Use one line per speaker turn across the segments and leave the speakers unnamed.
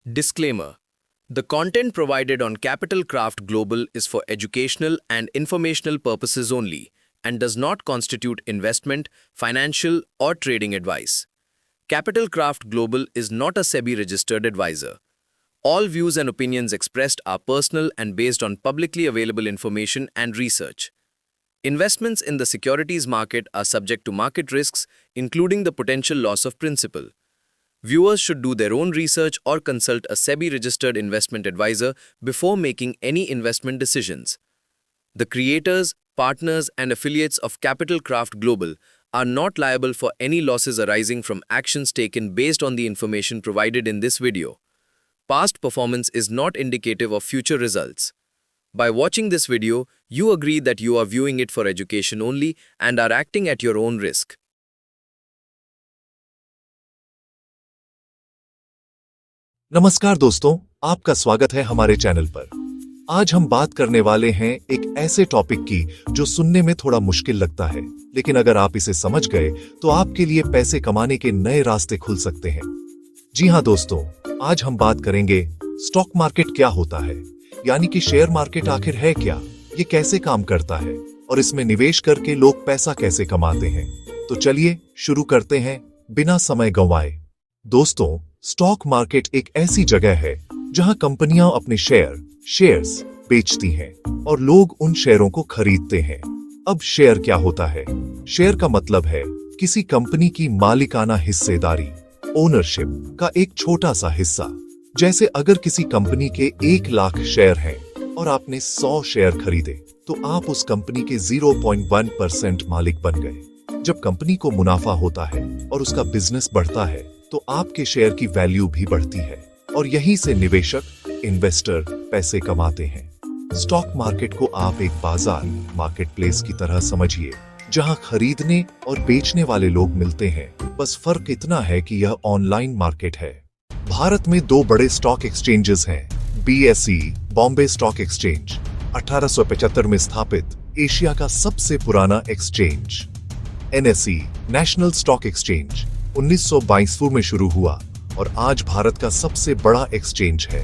Disclaimer: the content provided on Capital Craft Global is for educational and informational purposes only and does not constitute investment, financial, or trading advice. Capital Craft Global is not a SEBI-registered advisor. All views and opinions expressed are personal and based on publicly available information and research. Investments in the securities market are subject to market risks, including the potential loss of principal. Viewers should do their own research or consult a SEBI-registered investment advisor before making any investment decisions. The creators, partners, and affiliates of Capital Craft Global are not liable for any losses arising from actions taken based on the information provided in this video. Past performance is not indicative of future results. By watching this video, you agree that you are viewing it for education only and are acting at your own risk.
नमस्कार दोस्तों, आपका स्वागत है हमारे channel पर। आज हम बात करने वाले हैं एक ऐसे टॉपिक की जो सुनने में थोड़ा मुश्किल लगता है, लेकिन अगर आप इसे समझ गए तो आपके लिए पैसे कमाने के नए रास्ते खुल सकते हैं। जी हां दोस्तों, आज हम बात करेंगे स्टॉक मार्केट क्या होता है, यानी कि शेयर मार्केट आखिर है क्या, ये कैसे काम करता है और इसमें निवेश करके लोग पैसा कैसे कमाते हैं। तो चलिए शुरू करते हैं बिना समय गंवाए। दोस्तों, स्टॉक मार्केट एक ऐसी जगह है जहां कंपनियां अपने शेयर्स बेचती हैं और लोग उन शेयरों को खरीदते हैं। अब शेयर क्या होता है? शेयर का मतलब है किसी कंपनी की मालिकाना हिस्सेदारी, ओनरशिप का एक छोटा सा हिस्सा। जैसे अगर किसी कंपनी के 1 लाख शेयर हैं और आपने 100 शेयर खरीदे तो आप उस कंपनी के 0.1% मालिक बन गए। जब कंपनी को मुनाफा होता है और उसका बिजनेस बढ़ता है तो आपके शेयर की वैल्यू भी बढ़ती है और यहीं से निवेशक, इन्वेस्टर पैसे कमाते हैं। स्टॉक मार्केट को आप एक बाजार, मार्केट प्लेस की तरह समझिए, जहां खरीदने और बेचने वाले लोग मिलते हैं। बस फर्क इतना है कि यह ऑनलाइन मार्केट है। भारत में 2 बड़े स्टॉक एक्सचेंजेस हैं, BSE बॉम्बे स्टॉक एक्सचेंज 1875 में स्थापित, एशिया का सबसे पुराना exchange. NSE national stock exchange 1922 में शुरू हुआ और आज भारत का सबसे बड़ा एक्सचेंज है।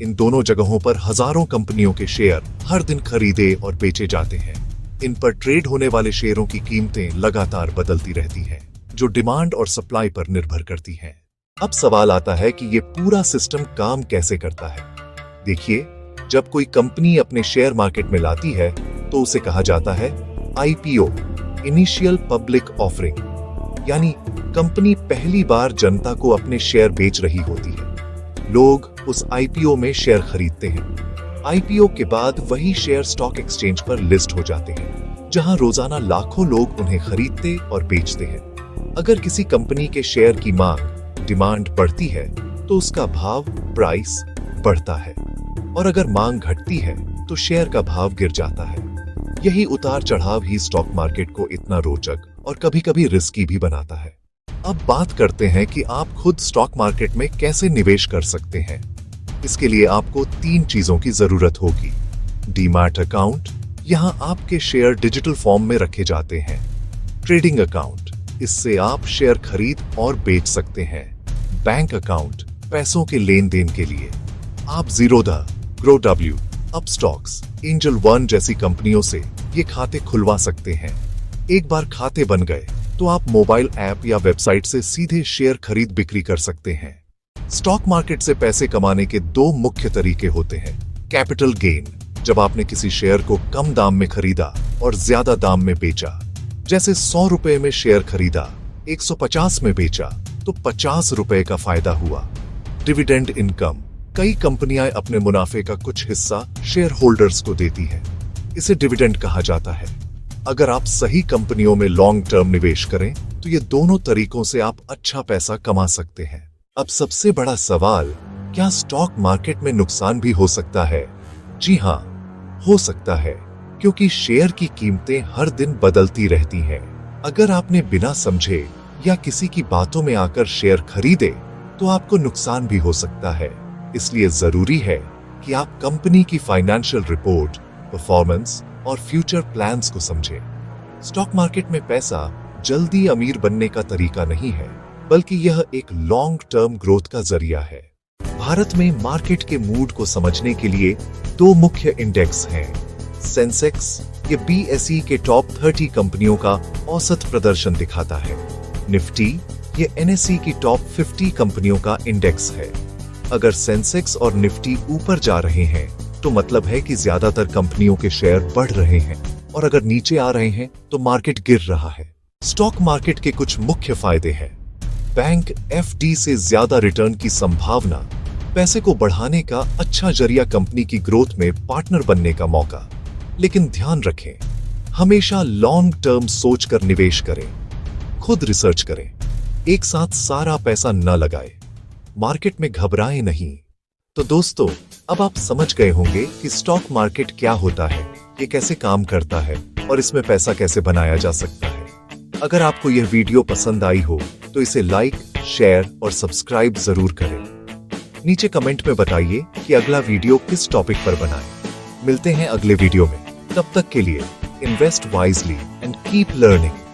इन दोनों जगहों पर हजारों कंपनियों के शेयर हर दिन खरीदे और बेचे जाते हैं। इन पर ट्रेड होने वाले शेयरों की कीमतें लगातार बदलती रहती हैं, जो डिमांड और सप्लाई पर निर्भर करती हैं। अब सवाल आता है कि ये पूरा सिस्टम काम कैसे करता है। देखिए, जब कोई कंपनी अपने शेयर मार्केट में लाती है तो उसे कहा जाता है IPO, इनिशियल पब्लिक ऑफरिंग, यानी कंपनी पहली बार जनता को अपने शेयर बेच रही होती है। लोग उस IPO में शेयर खरीदते हैं। IPO के बाद वही शेयर स्टॉक एक्सचेंज पर लिस्ट हो जाते हैं, जहां रोजाना लाखों लोग उन्हें खरीदते और बेचते हैं। अगर किसी कंपनी के शेयर की मांग, डिमांड बढ़ती है तो उसका भाव, प्राइस बढ़ता है, और अगर मांग घटती है तो शेयर का भाव गिर जाता है। यही उतार चढ़ाव ही स्टॉक मार्केट को इतना रोचक और कभी-कभी रिस्की भी बनाता है। अब बात करते हैं कि आप खुद स्टॉक मार्केट में कैसे निवेश कर सकते हैं। इसके लिए आपको 3 चीजों की जरूरत होगी। डीमैट अकाउंट, यहां आपके शेयर डिजिटल फॉर्म में रखे जाते हैं। ट्रेडिंग अकाउंट, इससे आप शेयर खरीद और बेच सकते हैं। बैंक अकाउंट, पैसों के लेन देन के लिए। आप ज़ीरोधा, ग्रोडब्ल्यू, अपस्टॉक्स, एंजल वन जैसी कंपनियों से ये खाते खुलवा सकते हैं। एक बार खाते बन गए तो आप मोबाइल ऐप या वेबसाइट से सीधे शेयर खरीद बिक्री कर सकते हैं। स्टॉक मार्केट से पैसे कमाने के 2 मुख्य तरीके होते हैं। कैपिटल गेन, जब आपने किसी शेयर को कम दाम में खरीदा और ज्यादा दाम में बेचा, जैसे 100 रुपए में शेयर खरीदा, 150 में बेचा, तो 50 रुपए का फायदा हुआ। डिविडेंड इनकम, कई कंपनियां अपने मुनाफे का कुछ हिस्सा शेयर होल्डर्स को देती हैं। इसे डिविडेंड कहा जाता है। अगर आप सही कंपनियों में लॉन्ग टर्म निवेश करें तो ये दोनों तरीकों से आप अच्छा पैसा कमा सकते हैं। अब सबसे बड़ा सवाल, क्या स्टॉक मार्केट में नुकसान भी हो सकता है? जी हां, हो सकता है, क्योंकि शेयर की कीमतें हर दिन बदलती रहती हैं। अगर आपने बिना समझे या किसी की बातों में आकर शेयर खरीदे तो आपको नुकसान भी हो सकता है। इसलिए जरूरी है कि आप कंपनी की फाइनेंशियल रिपोर्ट, परफॉर्मेंस और फ्यूचर प्लान्स को समझें। स्टॉक मार्केट में पैसा जल्दी अमीर बनने का तरीका नहीं है, बल्कि यह एक लॉन्ग टर्म ग्रोथ का जरिया है। भारत में मार्केट के मूड को समझने के लिए दो मुख्य इंडेक्स हैं। सेंसेक्स ये BSE के टॉप 30 कंपनियों का औसत प्रदर्शन दिखाता है। निफ्टी ये NSE की टॉप 50 कंपनियों का इंडेक्स है। अगर सेंसेक्स और निफ्टी ऊपर जा रहे हैं तो मतलब है कि ज्यादातर कंपनियों के शेयर बढ़ रहे हैं, और अगर नीचे आ रहे हैं तो मार्केट गिर रहा है। स्टॉक मार्केट के कुछ मुख्य फायदे हैं। बैंक FD से ज्यादा रिटर्न की संभावना, पैसे को बढ़ाने का अच्छा जरिया, कंपनी की ग्रोथ में पार्टनर बनने का मौका। लेकिन ध्यान रखें, हमेशा लॉन्ग टर्म सोचकर निवेश करें, खुद रिसर्च करें, एक साथ सारा पैसा न लगाएं, मार्केट में घबराएं नहीं। तो दोस्तों, अब आप समझ गए होंगे कि स्टॉक मार्केट क्या होता है, ये कैसे काम करता है और इसमें पैसा कैसे बनाया जा सकता है। अगर आपको यह वीडियो पसंद आई हो तो इसे लाइक, शेयर और सब्सक्राइब जरूर करें। नीचे कमेंट में बताइए कि अगला वीडियो किस टॉपिक पर बनाएं। मिलते हैं अगले वीडियो में, तब तक के लिए invest wisely and keep learning.